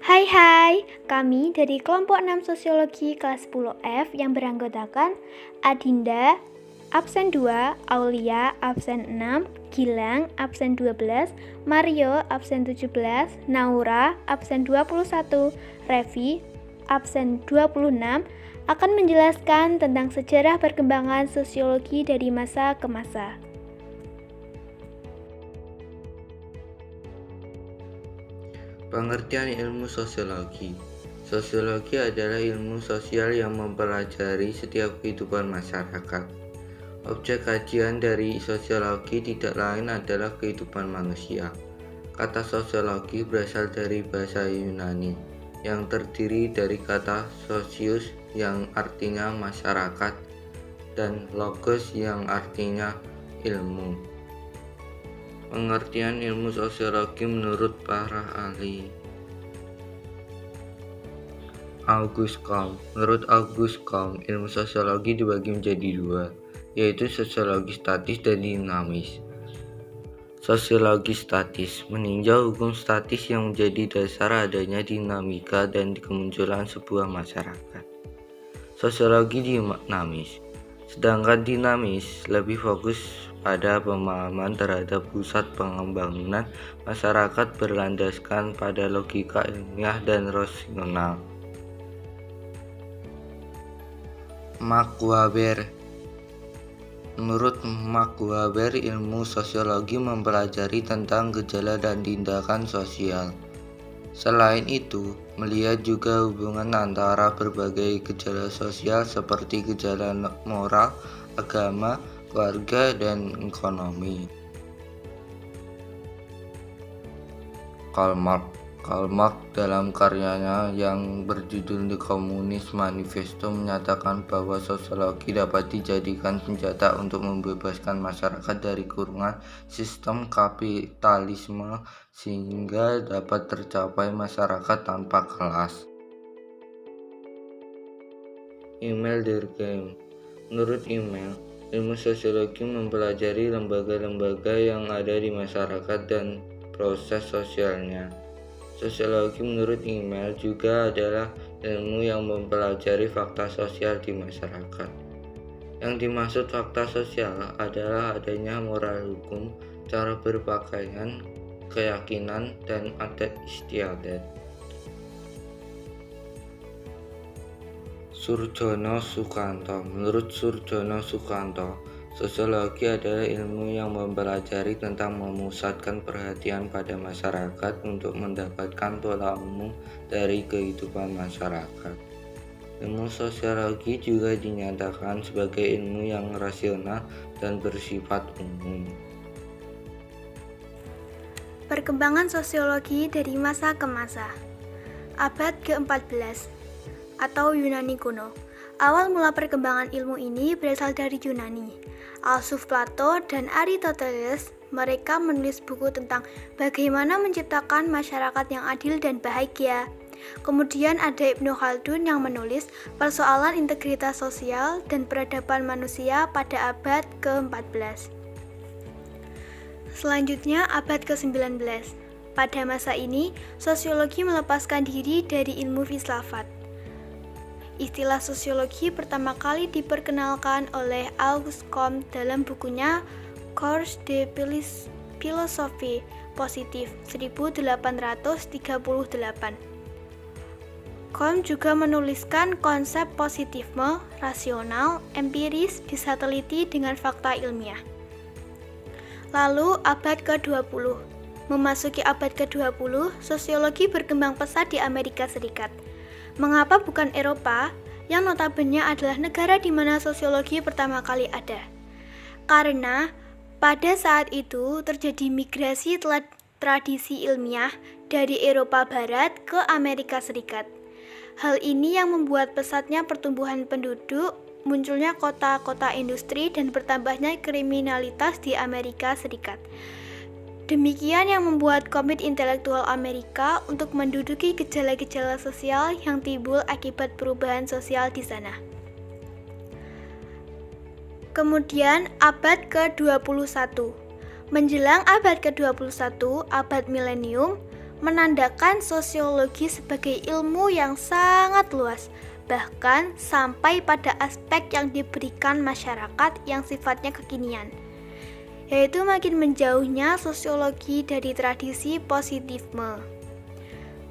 Hai, kami dari kelompok 6 Sosiologi kelas 10F yang beranggotakan Adinda, absen 2, Aulia, absen 6, Gilang, absen 12, Mario, absen 17, Naura, absen 21, Revi, absen 26, akan menjelaskan tentang sejarah perkembangan sosiologi dari masa ke masa. Pengertian ilmu sosiologi. Sosiologi adalah ilmu sosial yang mempelajari setiap kehidupan masyarakat. Objek kajian dari sosiologi tidak lain adalah kehidupan manusia. Kata sosiologi berasal dari bahasa Yunani, yang terdiri dari kata sosius yang artinya masyarakat dan logos yang artinya ilmu. Pengertian ilmu sosiologi menurut para ahli. Auguste Comte. Menurut Auguste Comte, ilmu sosiologi dibagi menjadi dua, yaitu sosiologi statis dan dinamis. Sosiologi statis meninjau hukum statis yang menjadi dasar adanya dinamika dan kemunculan sebuah masyarakat. Sosiologi dinamis. Sedangkan dinamis lebih fokus pada pemahaman terhadap pusat pengembangan masyarakat berlandaskan pada logika ilmiah dan rasional. Max Weber. Menurut Max Weber, ilmu sosiologi mempelajari tentang gejala dan tindakan sosial. Selain itu, melihat juga hubungan antara berbagai gejala sosial seperti gejala moral, agama, keluarga, dan ekonomi. Karl Marx dalam karyanya yang berjudul The Communist Manifesto menyatakan bahwa sosiologi dapat dijadikan senjata untuk membebaskan masyarakat dari kurungan sistem kapitalisme sehingga dapat tercapai masyarakat tanpa kelas. Email Durkheim. Menurut email, ilmu sosiologi mempelajari lembaga-lembaga yang ada di masyarakat dan proses sosialnya. Sosiologi menurut email juga adalah ilmu yang mempelajari fakta sosial di masyarakat. Yang dimaksud fakta sosial adalah adanya moral hukum, cara berpakaian, keyakinan, dan adat istiadat. Surjono Sukanto. Menurut Surjono Sukanto, sosiologi adalah ilmu yang mempelajari tentang memusatkan perhatian pada masyarakat untuk mendapatkan pola umum dari kehidupan masyarakat. Ilmu sosiologi juga dinyatakan sebagai ilmu yang rasional dan bersifat umum. Perkembangan sosiologi dari masa ke masa. Abad ke-14 atau Yunani kuno. Awal mula perkembangan ilmu ini berasal dari Yunani. Alsuf Plato dan Aristoteles, mereka menulis buku tentang bagaimana menciptakan masyarakat yang adil dan bahagia. Kemudian ada Ibnu Khaldun yang menulis persoalan integritas sosial dan peradaban manusia pada abad ke-14. Selanjutnya abad ke-19. Pada masa ini, sosiologi melepaskan diri dari ilmu filsafat. Istilah sosiologi pertama kali diperkenalkan oleh Auguste Comte dalam bukunya Cours de Philosophie Positive 1838. Comte juga menuliskan konsep positifme rasional, empiris, bisa teliti dengan fakta ilmiah. Lalu abad ke-20. Memasuki abad ke-20, sosiologi berkembang pesat di Amerika Serikat. Mengapa bukan Eropa, yang notabene adalah negara di mana sosiologi pertama kali ada? Karena pada saat itu terjadi migrasi tradisi ilmiah dari Eropa Barat ke Amerika Serikat. Hal ini yang membuat pesatnya pertumbuhan penduduk, munculnya kota-kota industri, dan bertambahnya kriminalitas di Amerika Serikat. Demikian yang membuat komit intelektual Amerika untuk menduduki gejala-gejala sosial yang timbul akibat perubahan sosial di sana. Kemudian abad ke-21. Menjelang abad ke-21, abad milenium, menandakan sosiologi sebagai ilmu yang sangat luas, bahkan sampai pada aspek yang diberikan masyarakat yang sifatnya kekinian, yaitu makin menjauhnya sosiologi dari tradisi positifme.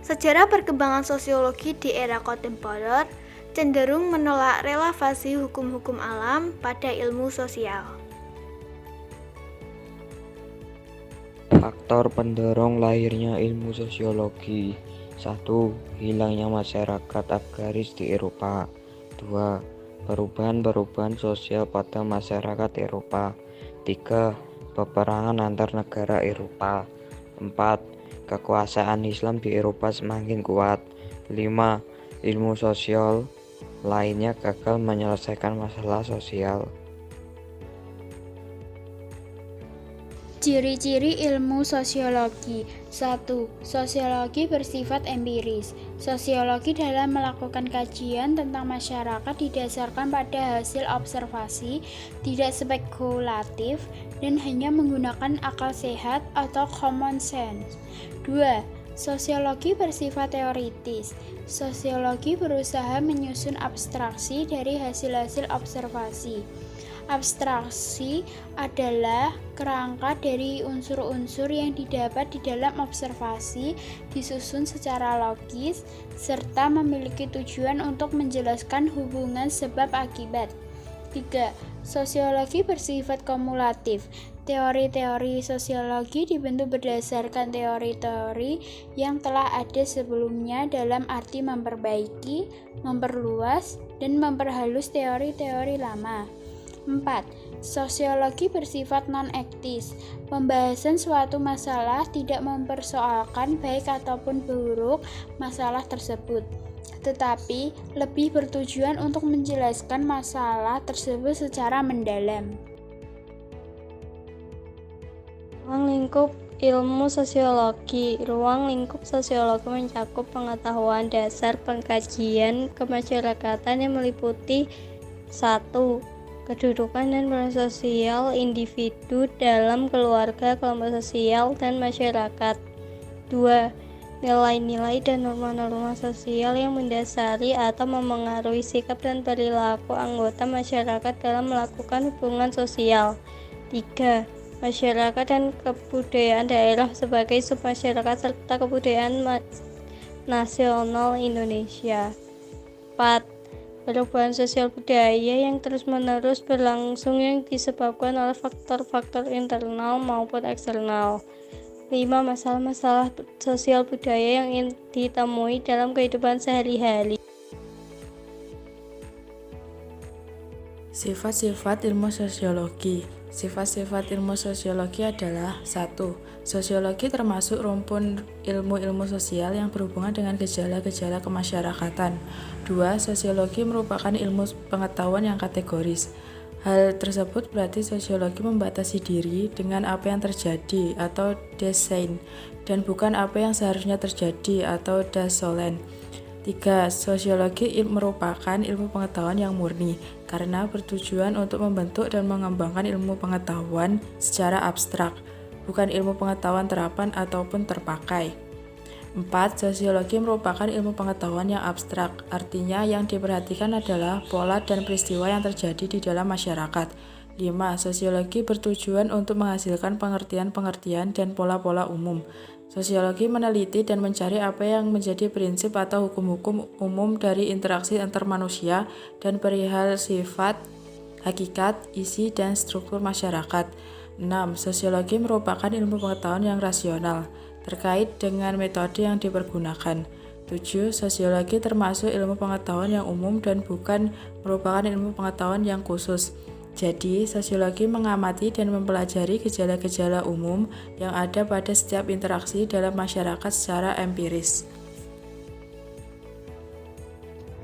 Sejarah perkembangan sosiologi di era kontemporer cenderung menolak relevasi hukum-hukum alam pada ilmu sosial. Faktor pendorong lahirnya ilmu sosiologi. 1. Hilangnya masyarakat agraris di Eropa. 2. Perubahan-perubahan sosial pada masyarakat Eropa. 3. Peperangan antar negara Eropa. 4. Kekuasaan Islam di Eropa semakin kuat. 5. Ilmu sosial lainnya gagal menyelesaikan masalah sosial. Ciri-ciri ilmu sosiologi. 1. Sosiologi bersifat empiris. Sosiologi dalam melakukan kajian tentang masyarakat didasarkan pada hasil observasi, tidak spekulatif, dan hanya menggunakan akal sehat atau common sense. 2. Sosiologi bersifat teoritis. Sosiologi berusaha menyusun abstraksi dari hasil-hasil observasi. Abstraksi adalah kerangka dari unsur-unsur yang didapat di dalam observasi, disusun secara logis, serta memiliki tujuan untuk menjelaskan hubungan sebab akibat. 3. Sosiologi bersifat kumulatif. Teori-teori sosiologi dibentuk berdasarkan teori-teori yang telah ada sebelumnya dalam arti memperbaiki, memperluas, dan memperhalus teori-teori lama. 4. Sosiologi bersifat non-ektis. Pembahasan suatu masalah tidak mempersoalkan baik ataupun buruk masalah tersebut, tetapi lebih bertujuan untuk menjelaskan masalah tersebut secara mendalam. Ruang lingkup ilmu sosiologi. Ruang lingkup sosiologi mencakup pengetahuan dasar pengkajian kemasyarakatan yang meliputi 1. Kedudukan dan peran sosial individu dalam keluarga, kelompok sosial, dan masyarakat. 2. Nilai-nilai dan norma-norma sosial yang mendasari atau memengaruhi sikap dan perilaku anggota masyarakat dalam melakukan hubungan sosial. 3. Masyarakat dan kebudayaan daerah sebagai submasyarakat serta kebudayaan nasional Indonesia. 4. Perubahan sosial budaya yang terus-menerus berlangsung yang disebabkan oleh faktor-faktor internal maupun eksternal. 5. Masalah-masalah sosial budaya yang ditemui dalam kehidupan sehari-hari. Sifat-sifat ilmu sosiologi. Sifat-sifat ilmu sosiologi adalah 1. Sosiologi termasuk rumpun ilmu-ilmu sosial yang berhubungan dengan gejala-gejala kemasyarakatan. 2. Sosiologi merupakan ilmu pengetahuan yang kategoris. Hal tersebut berarti sosiologi membatasi diri dengan apa yang terjadi atau des sein, dan bukan apa yang seharusnya terjadi atau das sollen. 3. Sosiologi merupakan ilmu pengetahuan yang murni karena bertujuan untuk membentuk dan mengembangkan ilmu pengetahuan secara abstrak, bukan ilmu pengetahuan terapan ataupun terpakai. 4. Sosiologi merupakan ilmu pengetahuan yang abstrak, artinya yang diperhatikan adalah pola dan peristiwa yang terjadi di dalam masyarakat. 5. Sosiologi bertujuan untuk menghasilkan pengertian-pengertian dan pola-pola umum. Sosiologi meneliti dan mencari apa yang menjadi prinsip atau hukum-hukum umum dari interaksi antar manusia dan perihal sifat, hakikat, isi, dan struktur masyarakat. 6. Sosiologi merupakan ilmu pengetahuan yang rasional, terkait dengan metode yang dipergunakan. 7. Sosiologi termasuk ilmu pengetahuan yang umum dan bukan merupakan ilmu pengetahuan yang khusus. Jadi, sosiologi mengamati dan mempelajari gejala-gejala umum yang ada pada setiap interaksi dalam masyarakat secara empiris.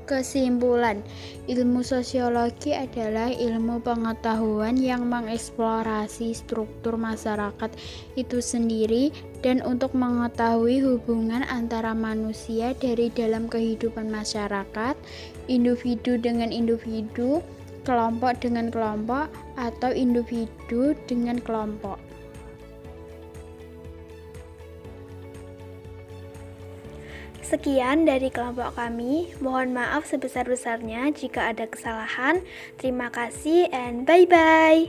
Kesimpulan, ilmu sosiologi adalah ilmu pengetahuan yang mengeksplorasi struktur masyarakat itu sendiri dan untuk mengetahui hubungan antara manusia dari dalam kehidupan masyarakat, individu dengan individu, kelompok dengan kelompok, atau individu dengan kelompok. Sekian dari kelompok kami. Mohon maaf sebesar-besarnya jika ada kesalahan. Terima kasih and bye-bye.